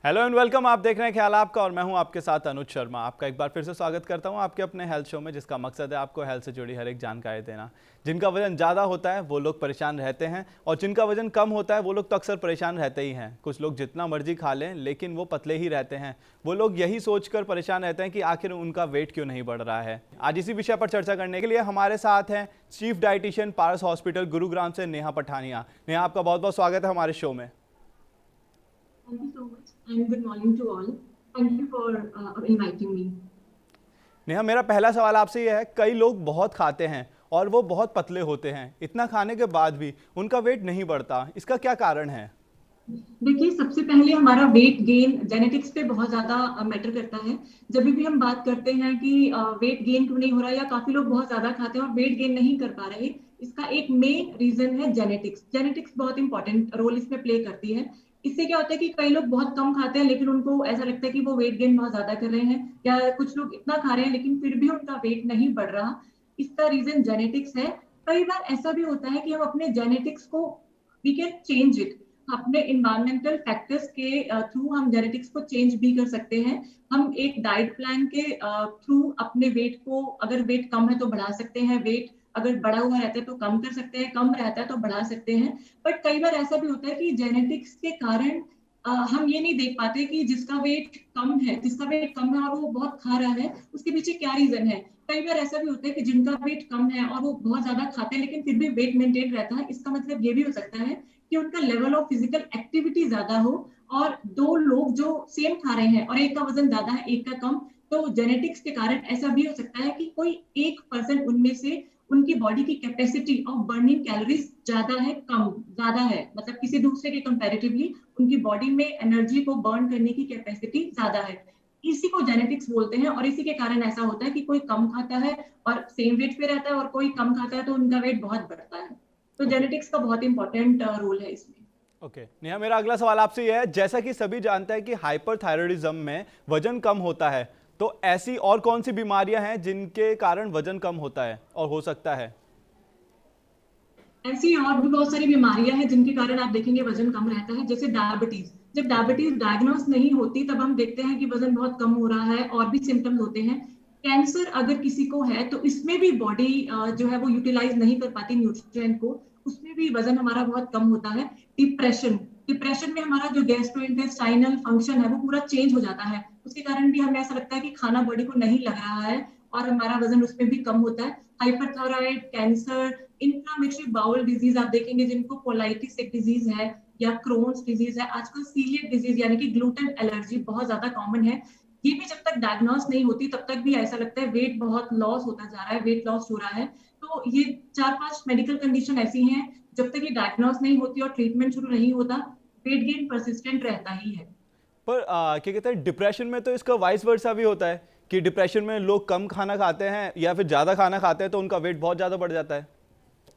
Hello and welcome. आप देख रहे हैं ख्याल आपका और मैं हूं आपके साथ अनुज शर्मा। आपका एक बार फिर से स्वागत करता हूं आपके अपने हेल्थ शो में, जिसका मकसद है आपको हेल्थ से जुड़ी हर एक जानकारी देना। जिनका वजन ज़्यादा होता है वो लोग परेशान रहते हैं और जिनका वजन कम होता है वो लोग तो अक्सर परेशान रहते ही हैं। कुछ लोग जितना मर्जी खा लें लेकिन वो पतले ही रहते हैं। वो लोग यही सोचकर परेशान रहते हैं कि आखिर उनका वेट क्यों नहीं बढ़ रहा है। आज इसी विषय पर चर्चा करने के लिए हमारे साथ हैं चीफ डाइटिशियन पारस हॉस्पिटल गुरुग्राम से नेहा पठानिया। नेहा, आपका बहुत बहुत स्वागत है हमारे शो में। Thank you so much and good morning to all. Thank you for inviting me. Neha, मेरा पहला सवाल आपसे यह है, कई लोग बहुत खाते हैं और वो बहुत पतले होते हैं, इतना खाने के बाद भी उनका वेट नहीं बढ़ता, इसका क्या कारण है? देखिए, सबसे पहले हमारा वेट गेन जेनेटिक्स पे बहुत ज्यादा मैटर करता है। जब भी हम बात करते हैं कि वेट गेन क्यों नहीं हो रहा या काफी लोग बहुत ज्यादा खाते हैं और वेट गेन नहीं कर पा रहे, इसका एक मेन रीजन है जेनेटिक्स। जेनेटिक्स बहुत इंपॉर्टेंट रोल इसमें प्ले करती है। इससे क्या होता है कि कई लोग बहुत कम खाते हैं लेकिन उनको ऐसा लगता है कि वो वेट गेन बहुत ज्यादा कर रहे हैं, या कुछ लोग इतना खा रहे हैं लेकिन फिर भी उनका वेट नहीं बढ़ रहा। इसका रीजन जेनेटिक्स है। कई बार ऐसा भी होता है कि हम अपने जेनेटिक्स को वी कैन चेंज इट। अपने इन्वायरमेंटल फैक्टर्स के थ्रू हम जेनेटिक्स को चेंज भी कर सकते हैं। हम एक डाइट प्लान के थ्रू अपने वेट को, अगर वेट कम है तो बढ़ा सकते हैं, वेट अगर बढ़ा हुआ रहता है तो कम कर सकते हैं, कम रहता है तो बढ़ा सकते हैं। बट कई बार ऐसा भी होता है कि जेनेटिक्स के कारण हम ये नहीं देख पाते कि जिसका वेट कम है, जिसका वेट कम है और वो बहुत खा रहा है, उसके पीछे क्या रीजन है। कई बार ऐसा भी होता है कि जिनका वेट कम है और वो बहुत ज्यादा खाते हैं लेकिन फिर भी वेट मेंटेन रहता है। इसका मतलब ये भी हो सकता है कि उनका लेवल ऑफ फिजिकल एक्टिविटी ज्यादा हो। और दो लोग जो सेम खा रहे हैं और एक का वजन ज्यादा है एक का कम, तो जेनेटिक्स के कारण ऐसा भी हो सकता है कि कोई एक पर्सन उनमें से, उनकी बॉडी की कैपेसिटी ऑफ बर्निंग कैलोरीज ज्यादा है, कम ज्यादा है, मतलब किसी दूसरे के कंपैरेटिवली उनकी बॉडी में एनर्जी को बर्न करने की कैपेसिटी ज्यादा है। इसी को जेनेटिक्स बोलते हैं और इसी के कारण ऐसा होता है कि कोई कम खाता है और सेम वेट पे रहता है और कोई कम खाता है तो उनका वेट बहुत बढ़ता है। तो ओके। जेनेटिक्स का बहुत इंपॉर्टेंट रोल है इसमें। ओके नेहा, मेरा अगला सवाल आपसे यह है, जैसा कि सभी जानते हैं कि हाइपरथायराइडिज्म में वजन कम होता है, तो ऐसी और कौन सी बीमारियां हैं जिनके कारण वजन कम होता है और हो सकता है? ऐसी और भी बहुत सारी बीमारियां हैं जिनके कारण आप देखेंगे वजन कम रहता है, जैसे डायबिटीज। जब ओके। डायबिटीज डायग्नोस नहीं होती तब हम देखते हैं कि वजन बहुत कम हो रहा है और भी सिम्टम्स होते हैं। कैंसर अगर किसी को है तो इसमें भी बॉडी जो है वो यूटिलाइज नहीं कर पाती न्यूट्रिएंट को, उसमें भी वजन हमारा बहुत कम होता है। डिप्रेशन, डिप्रेशन में हमारा जो गैस्ट्रोइंटेस्टाइनल फंक्शन है वो पूरा चेंज हो जाता है, उसके कारण भी हमें ऐसा लगता है कि खाना बॉडी को नहीं लग रहा है और हमारा वजन उसमें भी कम होता है। Hyperthyroid, cancer, inflammatory bowel disease आप देखेंगे जिनको कोलाइटिस एक डिजीज है या क्रोन्स डिजीज है, आजकल सीलिएक डिजीज यानी कि ग्लूटेन एलर्जी बहुत ज्यादा कॉमन है। ये भी जब तक डायग्नोस नहीं होती तब तक भी ऐसा लगता है वेट बहुत लॉस होता जा रहा है, वेट लॉस हो रहा है। तो ये चार पांच मेडिकल कंडीशन ऐसी हैं, जब तक ये डायग्नोस नहीं होती और ट्रीटमेंट शुरू नहीं होता, वेट गेन परसिस्टेंट रहता ही है। पर क्या कहते हैं, डिप्रेशन में तो इसका वाइस वर्सा भी होता है कि डिप्रेशन में लोग कम खाना खाते हैं या फिर ज़्यादा खाना खाते हैं तो उनका वेट बहुत ज़्यादा बढ़ जाता है।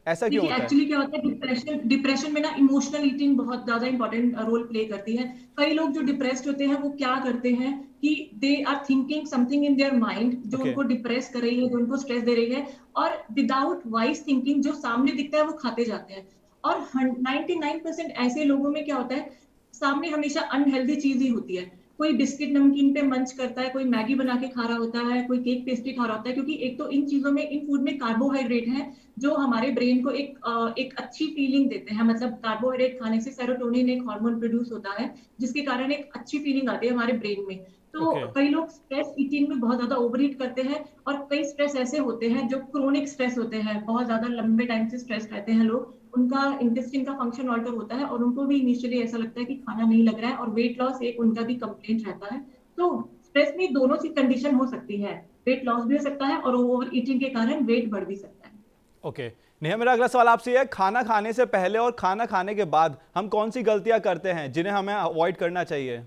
ऐसा क्यों देखिए, होता है? एक्चुअली क्या होता है, डिप्रेशन डिप्रेशन में ना इमोशनल ईटिंग बहुत ज्यादा इंपॉर्टेंट रोल प्ले करती है। कई लोग जो डिप्रेस्ड होते हैं वो क्या करते हैं कि they are thinking something in their mind जो ओके। उनको डिप्रेस कर रही है, जो उनको स्ट्रेस दे रही है, और विदाउट वाइज थिंकिंग जो सामने दिखता है वो खाते जाते हैं। और 99% ऐसे लोगों में क्या होता है, सामने हमेशा अनहेल्दी चीज ही होती है। कोई बिस्किट नमकीन पे मंच करता है, कोई मैगी बना के खा रहा होता है, कोई केक पेस्ट्री खा रहा होता है, क्योंकि एक तो इन चीजों में, इन फूड में कार्बोहाइड्रेट है जो हमारे ब्रेन को एक अच्छी फीलिंग देते हैं। मतलब कार्बोहाइड्रेट खाने से सेरोटोनिन एक हार्मोन प्रोड्यूस होता है जिसके कारण एक अच्छी फीलिंग आती है हमारे ब्रेन में। तो ओके। कई लोग स्ट्रेस ईटिंग में बहुत ज्यादा ओवर ईट करते हैं, और कई स्ट्रेस ऐसे होते हैं जो क्रोनिक स्ट्रेस होते हैं, बहुत ज्यादा लंबे टाइम से स्ट्रेस रहते हैं लोग, उनका इंटेस्टाइन का फंक्शन ऑल्टर होता है और उनको भी इनिशियली ऐसा लगता है कि खाना नहीं लग रहा है, और वेट लॉस एक उनका भी कंप्लेंट रहता है। तो स्ट्रेस में दोनों सी कंडीशन हो सकती है, वेट लॉस भी हो सकता है और ओवर ईटिंग के कारण वेट बढ़ भी सकता है। ओके। नेहा, मेरा अगला सवाल आपसे यह है, खाना खाने से पहले और खाना खाने के बाद हम कौन सी गलतियां करते हैं जिन्हें हमें अवॉइड करना चाहिए?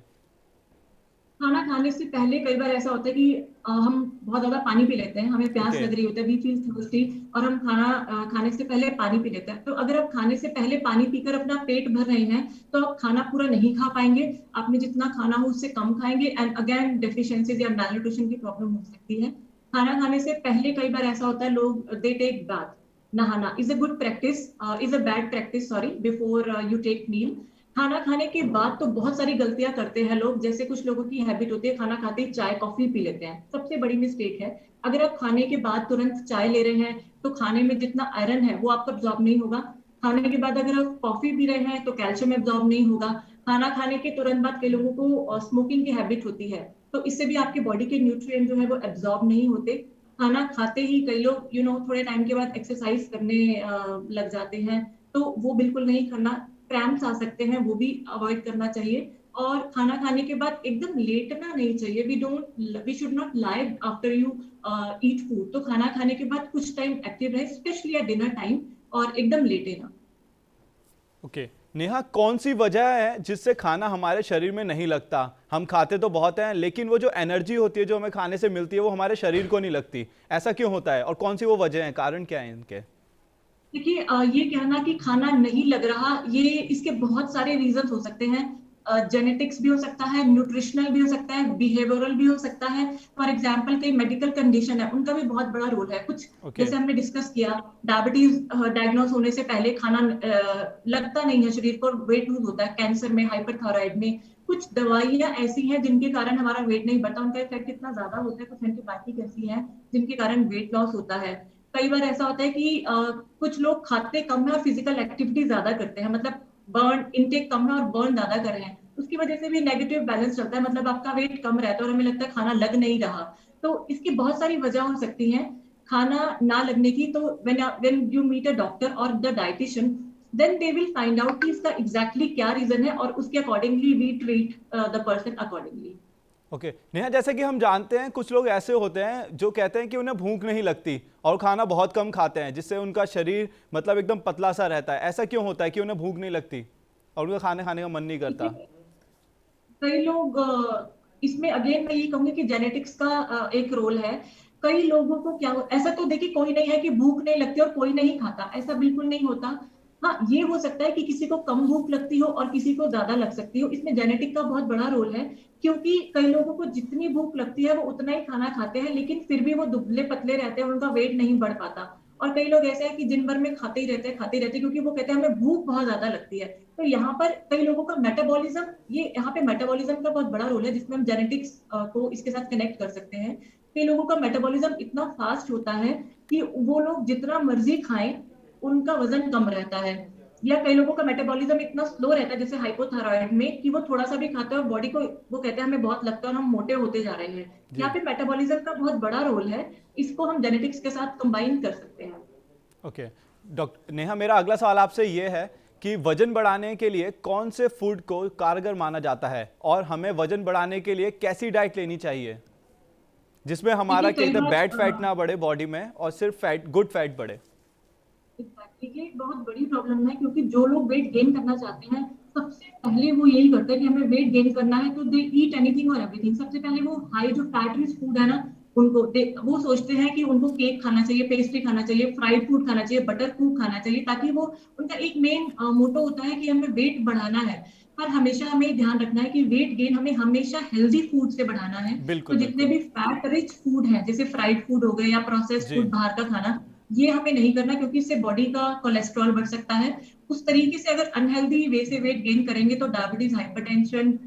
खाना खाने से पहले कई बार ऐसा होता है कि हम बहुत ज्यादा पानी पी लेते हैं, हमें प्यास ओके। लग रही होती है, वी फील थर्स्टी, और हम खाना खाने से पहले पानी पी लेते हैं। तो अगर आप खाने से पहले पानी पीकर अपना पेट भर रहे हैं तो आप खाना पूरा नहीं खा पाएंगे, आपने जितना खाना हो उससे कम खाएंगे, एंड अगेन डेफिशिएंसीज या malnutrition की प्रॉब्लम हो सकती है। खाना खाने से पहले कई बार ऐसा होता है लोग दे टेक बाथ। नहाना is a good practice, is a bad practice, sorry, before you take meal. खाना खाने के बाद तो बहुत सारी गलतियां करते हैं लोग। जैसे कुछ लोगों की हैबिट होती है खाना खाते ही चाय कॉफी पी लेते हैं, सबसे बड़ी मिस्टेक है। अगर आप खाने के बाद तुरंत चाय ले रहे हैं तो खाने में जितना आयरन है वो आपका एब्जॉर्ब नहीं होगा। खाने के बाद अगर आप कॉफी पी रहे हैं तो कैल्शियम एब्जॉर्ब नहीं होगा। खाना खाने के तुरंत बाद कई लोगों को स्मोकिंग की हैबिट होती है, तो इससे भी आपके बॉडी के न्यूट्रिएंट जो है वो एब्जॉर्ब नहीं होते। खाना खाते ही कई लोग थोड़े टाइम के बाद एक्सरसाइज करने लग जाते हैं, तो वो बिल्कुल नहीं करना। क्रैम्प्स आ सकते हैं, वो भी अवॉइड करना चाहिए। और खाना खाने के बाद एकदम लेटना नहीं चाहिए। We should not lie after you eat food. तो खाना खाने के बाद कुछ टाइम एक्टिव रहे, स्पेशली एट डिनर टाइम, और एकदम लेटे ना। ओके नेहा, कौन सी वजह है जिससे खाना हमारे शरीर में नहीं लगता? हम खाते तो बहुत हैं लेकिन वो जो एनर्जी होती है जो हमें खाने से मिलती है वो हमारे शरीर को नहीं लगती। ऐसा क्यों होता है और कौन सी वो वजह है, कारण क्या है इनके? देखिए, ये कहना कि खाना नहीं लग रहा, ये इसके बहुत सारे रीजन हो सकते हैं। जेनेटिक्स भी हो सकता है, न्यूट्रिशनल भी हो सकता है, बिहेवियरल भी हो सकता है। फॉर एग्जाम्पल कई मेडिकल कंडीशन है, उनका भी बहुत बड़ा रोल है। कुछ ओके। जैसे हमने डिस्कस किया, डायबिटीज डायग्नोस होने से पहले खाना लगता नहीं है शरीर को, वेट लूज होता है। कैंसर में, हाइपरथायराइड में कुछ दवाइयां ऐसी हैं जिनके कारण हमारा वेट नहीं बढ़ता, उनका इफेक्ट कितना ज्यादा होता है। कुछ एंटीबायोटिक ऐसी हैं जिनके कारण वेट लॉस होता है। कई बार ऐसा होता है कि कुछ लोग खाते कम है और फिजिकल एक्टिविटी ज्यादा करते हैं, मतलब बर्न इनटेक कम है और बर्न ज्यादा कर रहे हैं, उसकी वजह से भी नेगेटिव बैलेंस चलता है, मतलब आपका वेट कम रहता है और हमें लगता है खाना लग नहीं रहा। तो इसकी बहुत सारी वजह हो सकती हैं खाना ना लगने की। तो when you meet a doctor और the dietitian, then they will find out कि इसका एग्जैक्टली क्या रीजन है, और उसके accordingly we treat the person accordingly. Okay Neha, जैसे कि हम जानते हैं कुछ लोग ऐसे होते हैं जो कहते हैं कि उन्हें भूख नहीं लगती और खाना बहुत कम खाते हैं जिससे उनका शरीर मतलब एकदम पतला सा रहता है। ऐसा क्यों होता है कि उन्हें भूख नहीं लगती और उनका खाने खाने का मन नहीं करता? कई लोग इसमें अगेन मैं ये कहूंगी कि जेनेटिक्स का एक रोल है। कई लोगों को ऐसा तो देखिए कोई नहीं है कि भूख नहीं लगती और कोई नहीं खाता, ऐसा बिल्कुल नहीं होता। हाँ, ये हो सकता है कि किसी को कम भूख लगती हो और किसी को ज्यादा लग सकती हो, इसमें जेनेटिक का बहुत बड़ा रोल है। क्योंकि कई लोगों को जितनी भूख लगती है वो उतना ही खाना खाते हैं, लेकिन फिर भी वो दुबले पतले रहते हैं, उनका वेट नहीं बढ़ पाता। और कई लोग ऐसे हैं कि दिन भर में खाते ही रहते हैं, क्योंकि वो कहते हैं हमें भूख बहुत ज्यादा लगती है। तो यहाँ पर कई लोगों का मेटाबॉलिज्म, ये यहाँ पे मेटाबॉलिज्म का बहुत बड़ा रोल है, जिसमें हम जेनेटिक्स को इसके साथ कनेक्ट कर सकते हैं। कई लोगों का मेटाबॉलिज्म इतना फास्ट होता है कि वो लोग जितना मर्जी खाएं उनका वजन कम रहता है। या कई लोगों का मेटाबॉलिज्म इतना स्लो रहता है, जैसे हाइपोथायराइड में, कि वो थोड़ा सा भी खाता है और बॉडी को वो कहते हैं हमें बहुत लगता है और हम मोटे होते जा रहे हैं। यहाँ जी। पे मेटाबॉलिज्म का बहुत बड़ा रोल है, इसको हम जेनेटिक्स के साथ कंबाइन कर सकते हैं। ओके डॉक्टर नेहा, मेरा अगला सवाल आपसे ये है कि वजन बढ़ाने के लिए कौन से फूड को कारगर माना जाता है और हमें वजन बढ़ाने के लिए कैसी डाइट लेनी चाहिए जिसमें हमारा देखिए, क्या कई कहते हैं बैड फैट बार ना बढ़े बॉडी में और सिर्फ फैट गुड फैट बढ़े? ये एक बहुत बड़ी प्रॉब्लम है, क्योंकि जो लोग वेट गेन करना चाहते हैं सबसे पहले वो यही करते हैं कि हमें वेट गेन करना है, तो दे ईट एनीथिंग और एवरीथिंग। सबसे पहले वो हाई जो फैट रिच फूड है ना, वो सोचते हैं कि उनको केक खाना चाहिए, पेस्ट्री खाना चाहिए, फ्राइड फूड खाना चाहिए, बटर फूड खाना चाहिए, ताकि वो उनका एक मेन मोटो होता है कि हमें वेट बढ़ाना है। पर हमेशा हमें ध्यान रखना है कि वेट गेन हमें हमेशा हेल्दी फूड से बढ़ाना है। तो बिल्कुल जितने बिल्कुल। भी फैट रिच फूड है, जैसे फ्राइड फूड हो गए या प्रोसेस्ड जी। फूड बाहर का खाना, ये हमें नहीं करना, क्योंकि इससे बॉडी का कोलेस्ट्रॉल बढ़ सकता है। उस तरीके से अगर अनहेल्दी वे से वेट गेन करेंगे तो डायबिटीज, हाइपरटेंशन,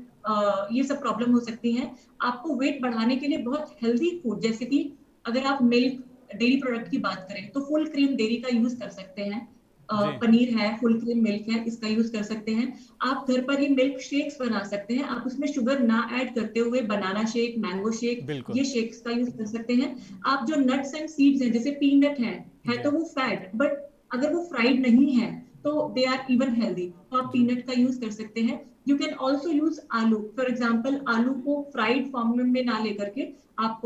ये सब प्रॉब्लम हो सकती है। आपको वेट बढ़ाने के लिए बहुत हेल्दी फूड, जैसे कि अगर आप मिल्क डेयरी प्रोडक्ट की बात करें तो फुल क्रीम डेयरी का यूज कर सकते हैं। जी। पनीर है, फुल क्रीम मिल्क है, इसका यूज कर सकते हैं। आप घर पर ही मिल्क शेक्स बना सकते हैं, आप उसमें शुगर ना ऐड करते हुए बनाना शेक, मैंगो शेक, बिल्कुल। ये शेक्स का यूज कर सकते हैं। आप जो नट्स एंड सीड्स हैं, जैसे पीनट है जी। तो वो फैट, बट अगर वो फ्राइड नहीं है तो दे आर इवन हेल्दी, तो आप जी। पीनट का यूज कर सकते हैं। यू कैन ऑल्सो यूज आलू। फॉर एग्जाम्पल, आलू को फ्राइड फॉर्म में ना लेकर के आप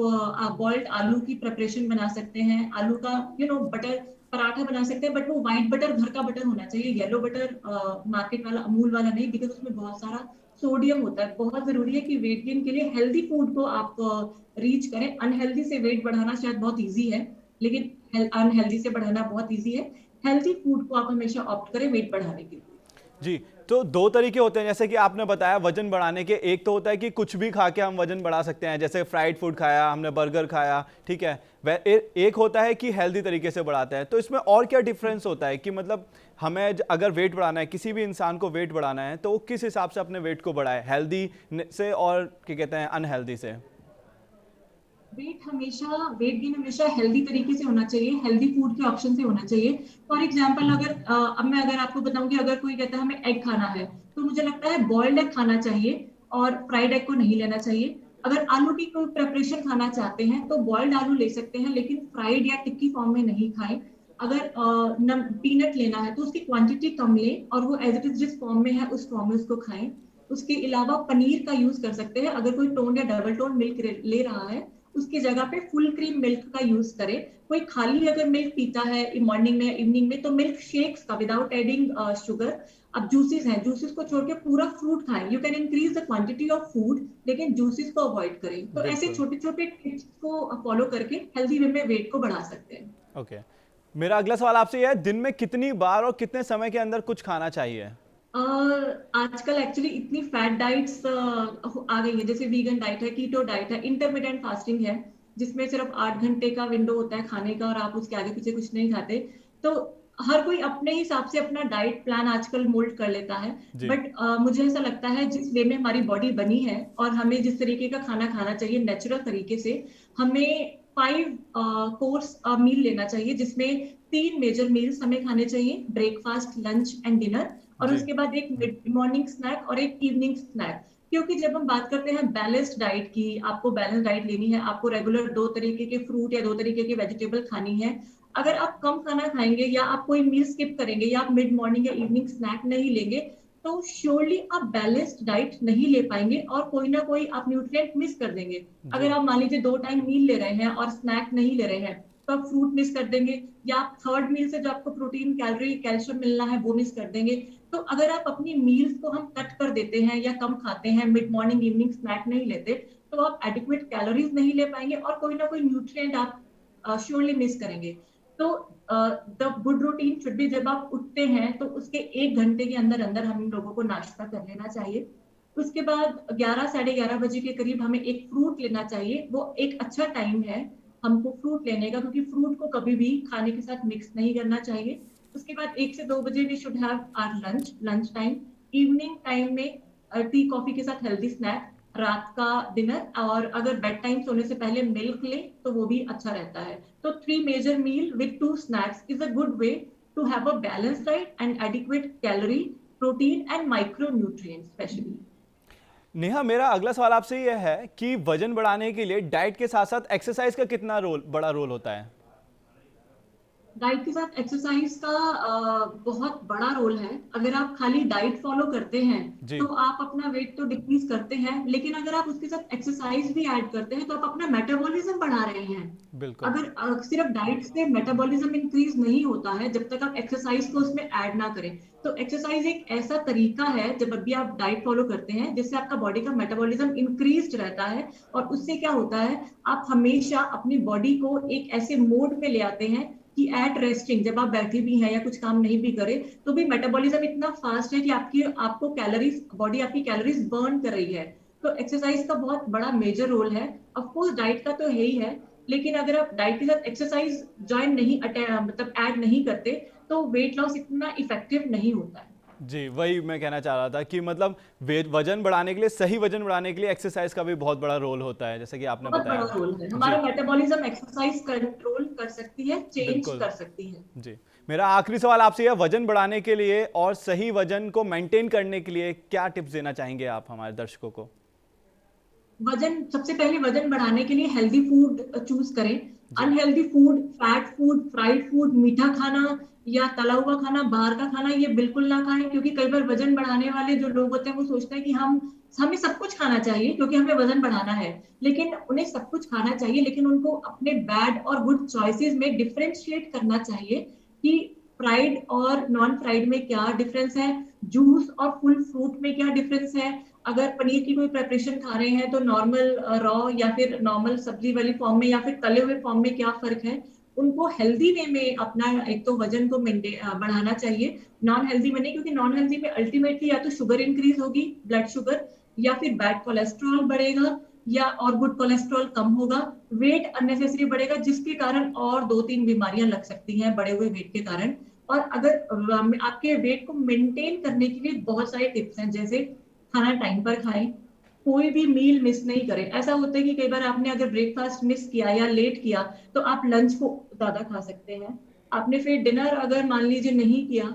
बॉइल्ड आलू की प्रिपरेशन बना सकते हैं। आलू का बटर पराठा बना सकते हैं, बट वो व्हाइट बटर, घर का बटर होना चाहिए, येलो बटर मार्केट वाला अमूल वाला नहीं, बिकॉज उसमें बहुत सारा सोडियम होता है। बहुत जरूरी है कि वेट गेन के लिए हेल्दी फूड को आप रीच करें। अनहेल्दी से वेट बढ़ाना शायद बहुत ईजी है, लेकिन अनहेल्दी से बढ़ाना बहुत ईजी है। हेल्दी फूड को आप हमेशा ऑप्ट करें वेट बढ़ाने के लिए। जी। तो दो तरीके होते हैं जैसे कि आपने बताया वजन बढ़ाने के। एक तो होता है कि कुछ भी खा के हम वजन बढ़ा सकते हैं, जैसे फ्राइड फूड खाया हमने, बर्गर खाया, ठीक है। एक होता है कि हेल्दी तरीके से बढ़ाता है। तो इसमें और क्या डिफरेंस होता है कि मतलब हमें अगर वेट बढ़ाना है, किसी भी इंसान को वेट बढ़ाना है, तो वो किस हिसाब से अपने वेट को बढ़ाए, हेल्दी से और क्या कहते हैं अनहेल्दी से? वेट गेन हमेशा हेल्दी तरीके से होना चाहिए, हेल्दी फूड के ऑप्शन से होना चाहिए। फॉर एग्जाम्पल अब मैं अगर आपको बताऊं कि अगर कोई कहता है हमें एग खाना है, तो मुझे लगता है बॉइल्ड एग खाना चाहिए और फ्राइड एग को नहीं लेना चाहिए। अगर आलू की कोई प्रिपरेशन खाना चाहते हैं तो बॉइल्ड आलू ले सकते हैं, लेकिन फ्राइड या टिक्की फॉर्म में नहीं खाएं। अगर पीनट लेना है तो उसकी क्वांटिटी कम लें और वो एज इट इज जिस फॉर्म में है उस फॉर्म में उसको खाएं। उसके अलावा पनीर का यूज कर सकते हैं। अगर कोई टोन या डबल टोन मिल्क ले रहा है, उसकी जगह पे फुल क्रीम मिल्क का यूज करें। कोई खाली अगर मिल्क पीता है मॉर्निंग में या इवनिंग में, तो मिल्क शेक्स का विदाउट एडिंग शुगर। अब जूसेस हैं, जूसेस को छोड़ के पूरा फ्रूट खाएं। You can increase the quantity of food, लेकिन जूसेस को अवॉइड करें। तो ऐसे बिल्कुल। छोटे छोटे टिप्स को फॉलो करके हेल्दी वे में वेट को बढ़ा सकते हैं। ओके। मेरा अगला सवाल आपसे यह है, दिन में कितनी बार और कितने समय के अंदर कुछ खाना चाहिए? आजकल एक्चुअली इतनी फैट डाइट्स आ गई है, जैसे वीगन डाइट है, कीटो डाइट है, इंटरमिटेंट फास्टिंग है, जिसमें सिर्फ 8 घंटे का विंडो होता है खाने का और आप उसके आगे पीछे कुछ नहीं खाते। तो हर कोई अपने हिसाब से अपना डाइट प्लान आजकल मोल्ड कर लेता है। जी। बट मुझे ऐसा लगता है जिस वे में हमारी बॉडी बनी है और हमें जिस तरीके का खाना खाना चाहिए नेचुरल तरीके से, हमें 5 कोर्स मील लेना चाहिए, जिसमें 3 मेजर मील्स हमें खाने चाहिए, ब्रेकफास्ट, लंच एंड डिनर। और जी। उसके बाद एक मिड मॉर्निंग स्नैक और एक इवनिंग स्नैक। क्योंकि जब हम बात करते हैं बैलेंस्ड डाइट की, आपको बैलेंस डाइट लेनी है, आपको रेगुलर 2 तरीके के फ्रूट या 2 तरीके की वेजिटेबल खानी है। अगर आप कम खाना खाएंगे या आप कोई मील स्किप करेंगे या आप मिड मॉर्निंग या इवनिंग स्नैक नहीं लेंगे, तो श्योरली आप बैलेंस्ड डाइट नहीं ले पाएंगे और कोई ना कोई आप न्यूट्रिएंट मिस कर देंगे। जी। अगर आप मान लीजिए 2 टाइम मील ले रहे हैं और स्नैक नहीं ले रहे हैं, तो आप फ्रूट मिस कर देंगे, या आप थर्ड मील से जो आपको प्रोटीन, कैलोरी, कैल्शियम मिलना है वो मिस कर देंगे। तो अगर आप अपनी मील्स को हम कट कर देते हैं या कम खाते हैं, मिड मॉर्निंग इवनिंग स्नैक नहीं लेते, तो आप एडिक्वेट कैलोरीज नहीं ले पाएंगे और कोई ना कोई न्यूट्रिएंट आप श्योरली मिस करेंगे। तो the good routine should be, जब आप उठते हैं तो उसके 1 घंटे के अंदर अंदर हम लोगों को नाश्ता कर लेना चाहिए। उसके बाद 11 साढ़े 11 बजे के करीब हमें एक फ्रूट लेना चाहिए। वो एक अच्छा टाइम है हमको फ्रूट लेने का, क्योंकि फ्रूट को कभी भी खाने के साथ मिक्स नहीं करना चाहिए। उसके बाद 1 से 2 बजे we should have our lunch time. Evening time में टी कॉफी के साथ हेल्दी स्नैक, रात का डिनर, और अगर बेड टाइम सोने से पहले मिल्क ले तो वो भी अच्छा रहता है। तो 3 major meal with 2 snacks is a good way to have a balance diet and adequate calorie, protein and micro nutrients specially. Neha, मेरा अगला सवाल आपसे यह है कि वजन बढ़ाने के लिए डाइट के साथ साथ एक्सरसाइज का कितना बड़ा रोल होता है? डाइट के साथ एक्सरसाइज का बहुत बड़ा रोल है। अगर आप खाली डाइट फॉलो करते हैं जी। तो आप अपना वेट तो डिक्रीज करते हैं, लेकिन अगर आप उसके साथ एक्सरसाइज भी ऐड करते हैं तो आप अपना मेटाबॉलिज्म बढ़ा रहे हैं। बिल्कुल। अगर सिर्फ डाइट से मेटाबॉलिज्म इंक्रीज नहीं होता है जब तक आप एक्सरसाइज को उसमें ऐड ना करें। तो एक्सरसाइज एक ऐसा तरीका है जब अभी आप डाइट फॉलो करते हैं जिससे आपका बॉडी का मेटाबॉलिज्म इंक्रीज रहता है, और उससे क्या होता है, आप हमेशा अपनी बॉडी को एक ऐसे मोड में ले आते हैं कि एट रेस्टिंग, जब आप बैठे भी हैं या कुछ काम नहीं भी करे तो भी मेटाबॉलिज्म इतना फास्ट है कि आपको कैलोरीज, बॉडी आपकी कैलोरीज बर्न कर रही है। तो एक्सरसाइज का बहुत बड़ा मेजर रोल है। ऑफ कोर्स डाइट का तो है ही है, लेकिन अगर आप डाइट के साथ एक्सरसाइज ज्वाइन नहीं मतलब ऐड नहीं करते तो वेट लॉस इतना इफेक्टिव नहीं होता है। जी, वही मैं कहना चाह रहा था कि मतलब वजन बढ़ाने के लिए, सही वजन बढ़ाने के लिए एक्सरसाइज का भी बहुत बड़ा रोल होता है, जैसे कि आपने बहुत बड़ा बताया। रोल है, जी। हमारा मेटाबॉलिज्म एक्सरसाइज कंट्रोल कर सकती है, चेंज बिल्कुल। कर सकती है। जी। मेरा आखिरी सवाल आपसे है, वजन बढ़ाने के लिए और सही वजन को मेंटेन करने के लिए क्या टिप्स देना चाहेंगे आप हमारे दर्शकों को? सबसे पहले वजन बढ़ाने के लिए हेल्दी फूड चूज करें। जी। Unhealthy food, fat food, fried food, मीठा खाना या तला हुआ खाना, बाहर का खाना, ये बिल्कुल ना खाएं। क्योंकि कई बार वजन बढ़ाने वाले जो लोग होते हैं वो सोचते हैं कि हमें सब कुछ खाना चाहिए क्योंकि हमें वजन बढ़ाना है। लेकिन उन्हें सब कुछ खाना चाहिए, लेकिन उनको अपने बैड और गुड चॉइसेस में डिफरेंशिएट करना चाहिए कि फ्राइड और नॉन फ्राइड में क्या डिफरेंस है, जूस और फुल फ्रूट में क्या डिफरेंस है। अगर पनीर की कोई प्रेपरेशन खा रहे हैं तो नॉर्मल रॉ या फिर नॉर्मल सब्जी वाली फॉर्म में या फिर तले हुए फॉर्म में क्या फर्क है। उनको हेल्दी वे में अपना एक तो वजन को बढ़ाना चाहिए, नॉन हेल्दी में नहीं, क्योंकि नॉन हेल्दी में अल्टीमेटली या तो शुगर इंक्रीज होगी, ब्लड शुगर, या फिर बैड कोलेस्ट्रॉल बढ़ेगा, या और गुड कोलेस्ट्रॉल कम होगा, वेट अननेसेसरी बढ़ेगा, जिसके कारण और 2-3 बीमारियां लग सकती हैं बढ़े हुए वेट के कारण। और अगर आपके वेट को मेंटेन करने के लिए बहुत सारे टिप्स हैं, जैसे खाना टाइम पर खाएं, कोई भी मील मिस नहीं करें। ऐसा होता है कि कई बार आपने अगर ब्रेकफास्ट मिस किया या लेट किया तो आप लंच को ज्यादा खा सकते हैं। आपने फिर डिनर अगर मान लीजिए नहीं किया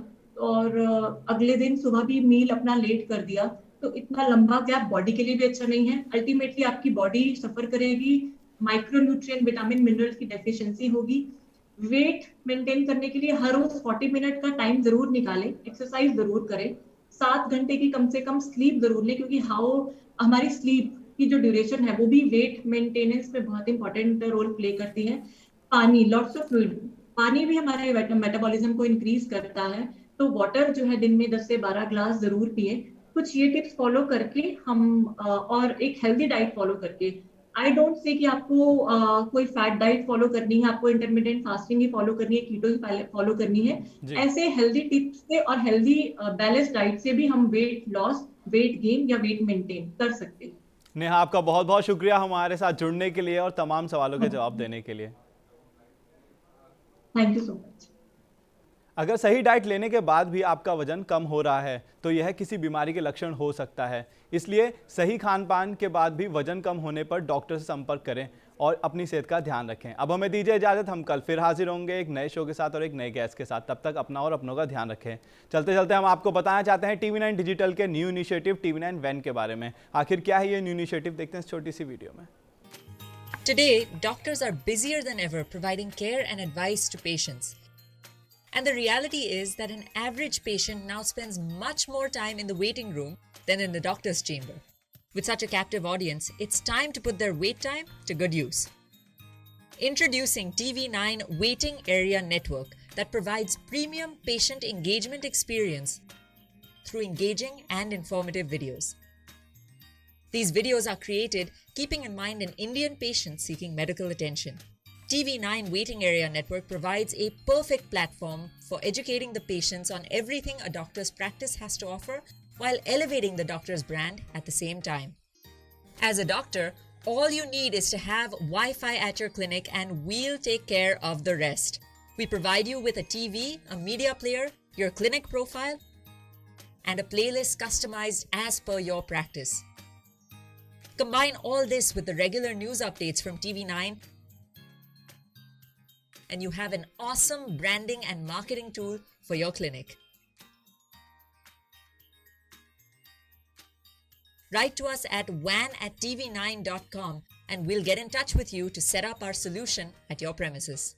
और अगले दिन सुबह भी मील अपना लेट कर दिया, तो इतना लंबा गैप बॉडी के लिए भी अच्छा नहीं है। अल्टीमेटली आपकी बॉडी सफर करेगी, माइक्रो न्यूट्रिएंट, विटामिन, मिनरल्स की डेफिशिएंसी होगी। वेट मेंटेन करने के लिए हर रोज 40 मिनट का टाइम जरूर निकालें, एक्सरसाइज जरूर करें, 7 घंटे की कम से कम स्लीप जरूर लें, क्योंकि हमारी स्लीप की जो ड्यूरेशन है वो भी वेट मेंटेनेंस में बहुत इंपॉर्टेंट रोल प्ले करती है। पानी, लॉट्स ऑफ फ्लूइड, पानी भी हमारे मेटाबॉलिज्म को इंक्रीज करता है, तो वाटर जो है दिन में 10 से 12 ग्लास जरूर पिए। कुछ ये टिप्स फॉलो करके हम और एक हेल्दी डाइट फॉलो करके, आई डोंट से कि आपको कोई फैट डाइट फॉलो करनी है, आपको इंटरमीडिएट फास्टिंग ही फॉलो करनी है, कीटो ही फॉलो करनी है। जी। ऐसे हेल्दी टिप्स से और हेल्दी बैलेंस डाइट से भी हम वेट लॉस, वेट गेन या वेट मेंटेन कर सकते हैं। नेहा, आपका बहुत बहुत शुक्रिया हमारे साथ जुड़ने के लिए और तमाम सवालों के जवाब देने के लिए। Thank you so much. अगर सही डाइट लेने के बाद भी आपका वजन कम हो रहा है तो यह किसी बीमारी के लक्षण हो सकता है। इसलिए सही खान पान के बाद भी वजन कम होने पर डॉक्टर से संपर्क करें और अपनी सेहत का ध्यान रखें। अब हमें दीजिए इजाज़त, हम कल फिर हाजिर होंगे एक नए शो के साथ और एक नए गेस्ट के साथ। तब तक अपना और अपनों का ध्यान रखें। चलते चलते हम आपको बताना चाहते हैं TV9 डिजिटल के न्यू इनिशिएटिव TV9 वैन के बारे में। आखिर क्या है ये न्यू इनिशिएटिव, देखते हैं इस छोटी सी वीडियो में। Today, doctors are busier than ever providing care and advice to patients. And the reality is that an average patient now spends much more time in the waiting room than in the doctor's chamber. With such a captive audience, it's time to put their wait time to good use. Introducing TV9 Waiting Area Network that provides premium patient engagement experience through engaging and informative videos. These videos are created keeping in mind an Indian patient seeking medical attention. TV9 Waiting Area Network provides a perfect platform for educating the patients on everything a doctor's practice has to offer while elevating the doctor's brand at the same time. As a doctor, all you need is to have Wi-Fi at your clinic and we'll take care of the rest. We provide you with a TV, a media player, your clinic profile, and a playlist customized as per your practice. Combine all this with the regular news updates from TV9 and you have an awesome branding and marketing tool for your clinic. Write to us at van@tv9.com and we'll get in touch with you to set up our solution at your premises.